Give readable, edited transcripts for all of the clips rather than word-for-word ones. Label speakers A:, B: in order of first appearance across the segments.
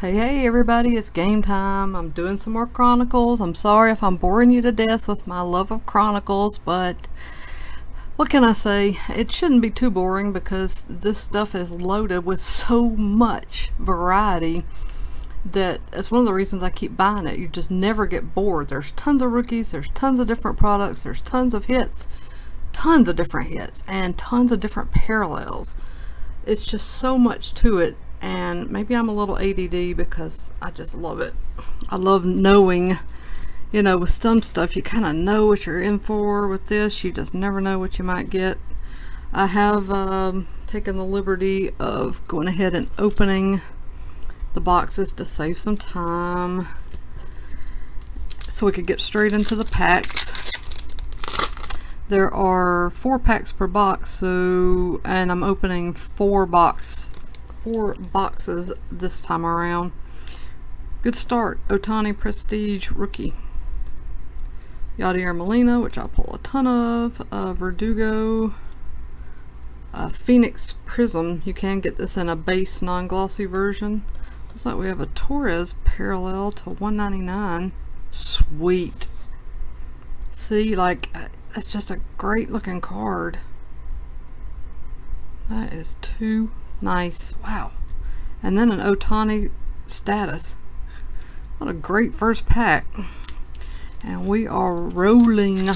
A: Hey everybody, it's game time. I'm doing some more Chronicles. I'm sorry if I'm boring you to death with my love of Chronicles, but what can I say? It shouldn't be too boring because this stuff is loaded with so much variety that it's one of the reasons I keep buying it. You just never get bored. There's tons of rookies, there's tons of different products, there's tons of hits, tons of different hits, and tons of different parallels. It's just so much to it. And maybe I'm a little ADD because I just love it. I love knowing, with some stuff you kind of know what you're in for. With this, you just never know what you might get. I have taken the liberty of going ahead and opening the boxes to save some time so we could get straight into the packs. There are 4 packs per box, and I'm opening 4 boxes this time around. Good start. Ohtani Prestige Rookie. Yadier Molina, which I'll pull a ton of. Verdugo. Phoenix Prism. You can get this in a base non-glossy version. Looks like we have a Torres parallel to 199. Sweet. See, that's just a great looking card. That is too nice. Wow. And then an Ohtani status. What a great first pack. And we are rolling.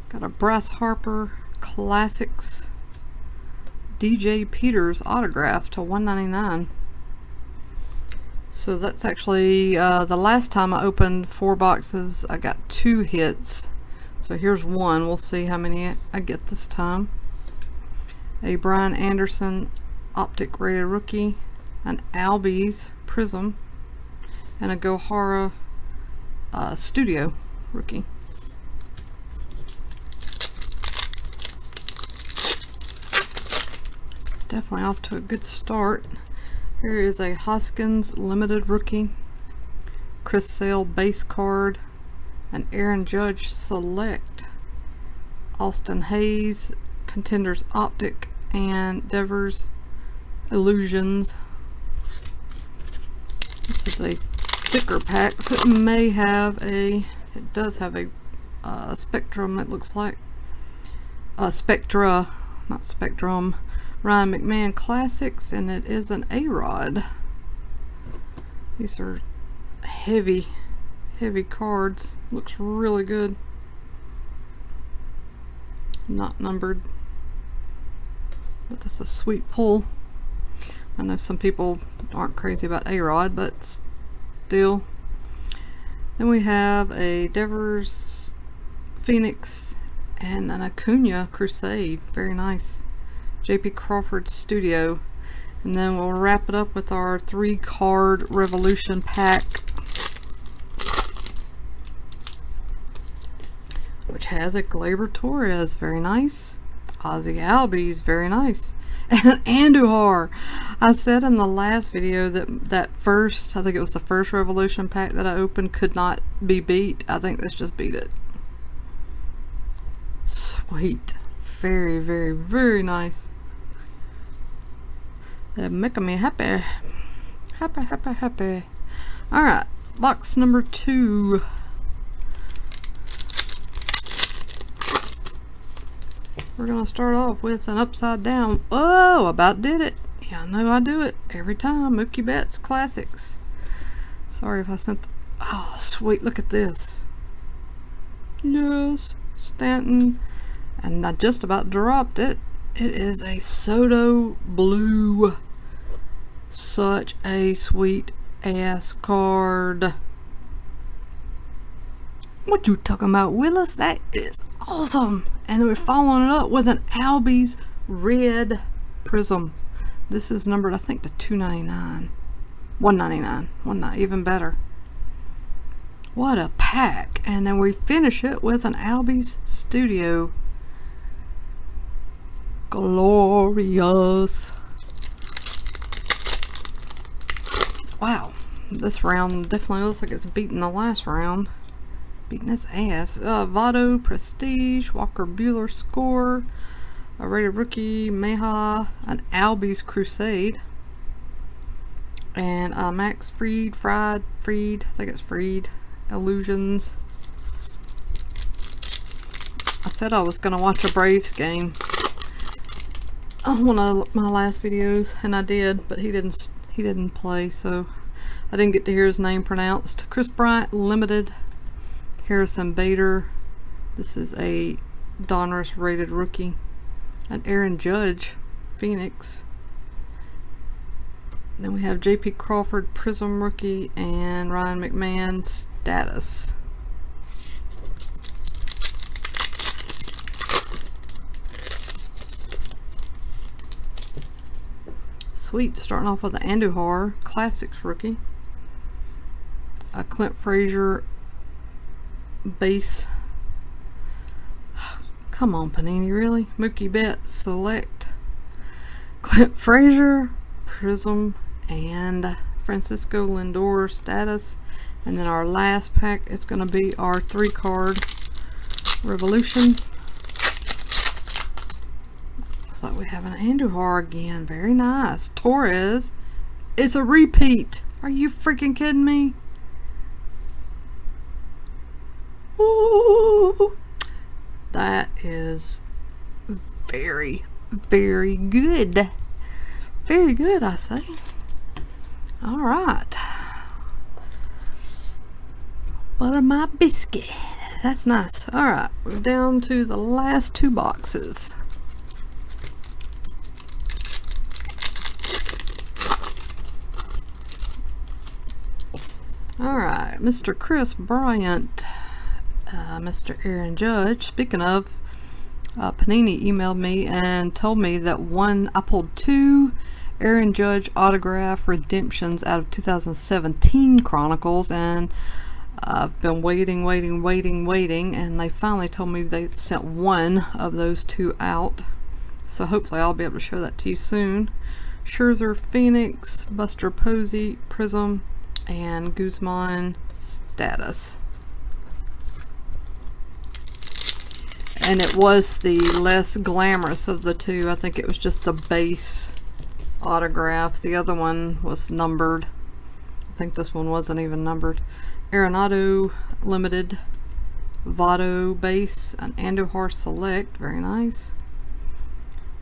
A: Got a Bryce Harper Classics DJ Peters autograph to 199. So that's actually the last time I opened 4 boxes I got 2 hits. So here's one. We'll see how many I get this time. A Brian Anderson Optic Rated Rookie, an Albies Prism, and a Gohara Studio Rookie. Definitely off to a good start. Here is a Hoskins Limited Rookie, Chris Sale Base Card, an Aaron Judge Select, Austin Hayes Contenders Optic, and Devers Illusions. This is a thicker pack, so it does have a Spectrum, it looks like. Spectra, not Spectrum. Ryan McMahon Classics, and it is an A-Rod. These are heavy cards. Looks really good. Not numbered, but that's a sweet pull. I know some people aren't crazy about A-Rod, but still. Then we have a Devers Phoenix and an Acuna Crusade. Very nice. JP Crawford Studio. And then we'll wrap it up with our 3-card Revolution pack, which has a Gleyber Torres, very nice. Ozzie Albies, very nice. And Andujar. I said in the last video that first, I think it was the first Revolution pack that I opened, could not be beat. I think this just beat it. Sweet. Very, very, very nice. They're making me happy. Happy, happy, happy. Alright, box number 2. We're going to start off with an upside down. Oh, about did it. Yeah, I know I do it every time. Mookie Betts Classics. Sorry if I sent oh, sweet. Look at this. Yes, Stanton. And I just about dropped it. It is a Soto Blue. Such a sweet ass card. What you talking about, Willis? That is awesome. And then we're following it up with an Albies Red Prism. This is numbered, I think, to 299. 199. Even better. What a pack. And then we finish it with an Albies Studio. Glorious. Wow. This round definitely looks like it's beating the last round. Beating his ass. Votto Prestige, Walker Buehler Score, a rated rookie, Meha, an Albies Crusade, and Max Fried, I think it's Fried, Illusions. I said I was going to watch a Braves game on one of my last videos, and I did, but he didn't play, so I didn't get to hear his name pronounced. Chris Bryant Limited, Harrison Bader, this is a Donruss rated rookie, an Aaron Judge Phoenix, then we have JP Crawford Prism rookie, and Ryan McMahon Status. Sweet, starting off with the Andujar Classics rookie, a Clint Frazier base. Come on, Panini, really? Mookie Betts Select, Clint Frazier Prism, and Francisco Lindor Status. And then our last pack is going to be our 3-card Revolution. Looks like we have an Andujar again. Very nice. Torres. It's a repeat. Are you freaking kidding me? Ooh, that is very, very good. Very good, I say. All right. Butter my biscuit. That's nice. All right, we're down to the last 2 boxes. All right, Mr. Chris Bryant, Mr. Aaron Judge. Speaking of, Panini emailed me and told me that I pulled 2 Aaron Judge autograph redemptions out of 2017 Chronicles, and I've been waiting, and they finally told me they sent 1 of those 2 out. So hopefully I'll be able to show that to you soon. Scherzer Phoenix, Buster Posey Prism, and Guzman Status. And it was the less glamorous of the 2. I think it was just the base autograph. The other one was numbered. I think this one wasn't even numbered. Arenado Limited, Votto base, an Andujar Select, very nice.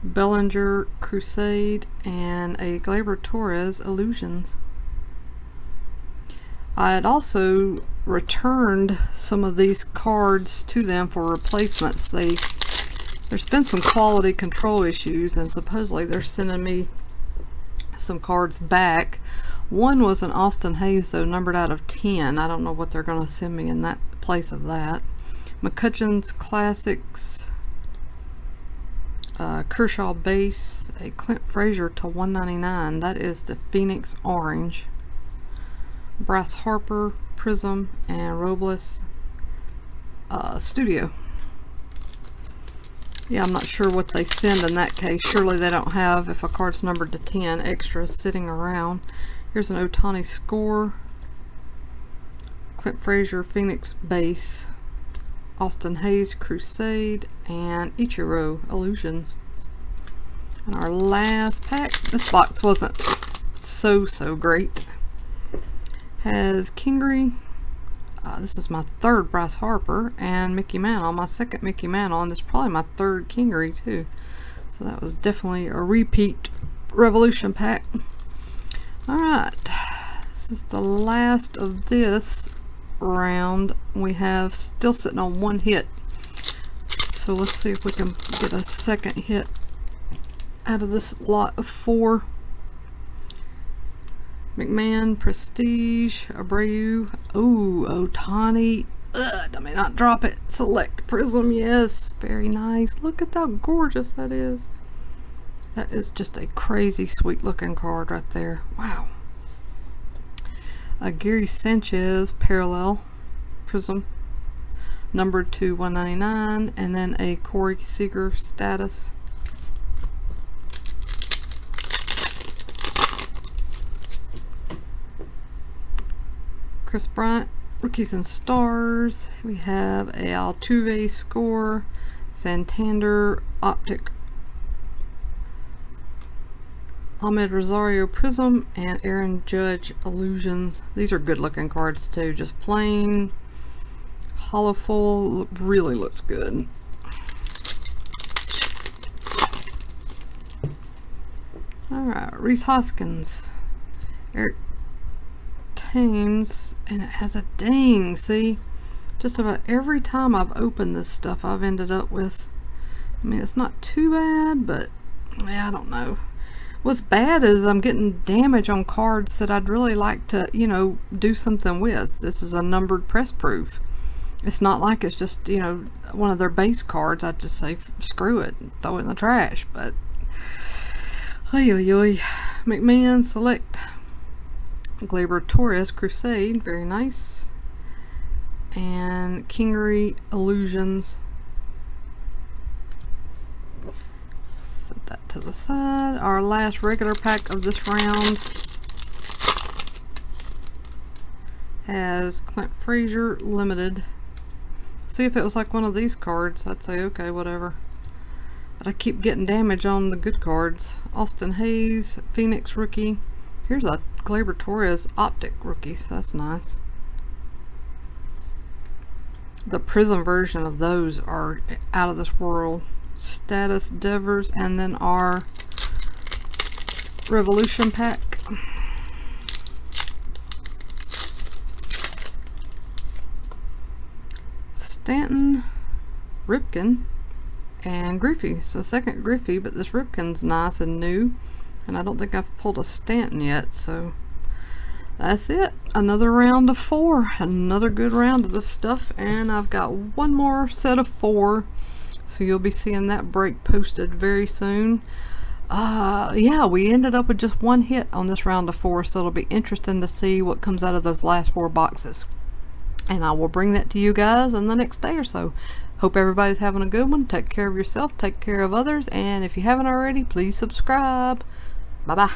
A: Bellinger Crusade, and a Gleyber Torres Illusions. I had also returned some of these cards to them for replacements. There's been some quality control issues, and supposedly they're sending me some cards back. One was an Austin Hayes, though, numbered out of 10. I don't know what they're going to send me in that place of that. McCutcheon's Classics, Kershaw base, a Clint Frazier to 199. That is the Phoenix Orange. Bryce Harper Prism, and Robles Studio. Yeah, I'm not sure what they send in that case. Surely they don't have, if a card's numbered to 10, extras sitting around. Here's an Ohtani Score, Clint Frazier Phoenix base, Austin Hayes Crusade, and Ichiro Illusions. And our last pack, this box wasn't so great, has Kingery. This is my 3rd Bryce Harper, and Mickey Mantle, my 2nd Mickey Mantle, and this is probably my 3rd Kingery too. So that was definitely a repeat Revolution pack. Alright, this is the last of this round. We have still sitting on 1 hit. So let's see if we can get a 2nd hit out of this lot of 4. McMahon, Prestige, Abreu, Ohtani, I may not drop it, Select Prism, yes, very nice. Look at how gorgeous that is. That is just a crazy sweet looking card right there. Wow. Gary Sanchez, Parallel Prism, numbered to 199, and then a Corey Seager Status. Chris Bryant, Rookies and Stars. We have a Altuve Score, Santander Optic Ahmed Rosario Prism, and Aaron Judge Illusions. These are good looking cards too, just plain hollow foil, really looks good. Alright, Reese Hoskins, Eric Thames, and it has a ding. See, just about every time I've opened this stuff I've ended up with, I mean, it's not too bad, but yeah, I don't know. What's bad is I'm getting damage on cards that I'd really like to, you know, do something with. This is a numbered press proof. It's not like it's just, you know, one of their base cards. I'd just say screw it, throw it in the trash. But oy oy oy. McMahon Select, Glaber Torres Crusade, very nice, and Kingery Illusions. Set that to the side. Our last regular pack of this round has Clint Frazier Limited. See, if it was like one of these cards, I'd say okay, whatever. But I keep getting damage on the good cards. Austin Hayes, Phoenix rookie. Here's a Glaber Torres Optic rookie, so that's nice. The Prism version of those are out of this world. Status Devers, and then our Revolution pack. Stanton, Ripken, and Griffey. So second Griffey, but this Ripken's nice and new, and I don't think I've pulled a Stanton yet. So that's it. Another round of 4. Another good round of this stuff, and I've got one more set of 4. So you'll be seeing that break posted very soon. Yeah, we ended up with just one hit on this round of 4, so it'll be interesting to see what comes out of those last 4 boxes. And I will bring that to you guys in the next day or so. Hope everybody's having a good one. Take care of yourself, take care of others, and if you haven't already, please subscribe. Bye-bye.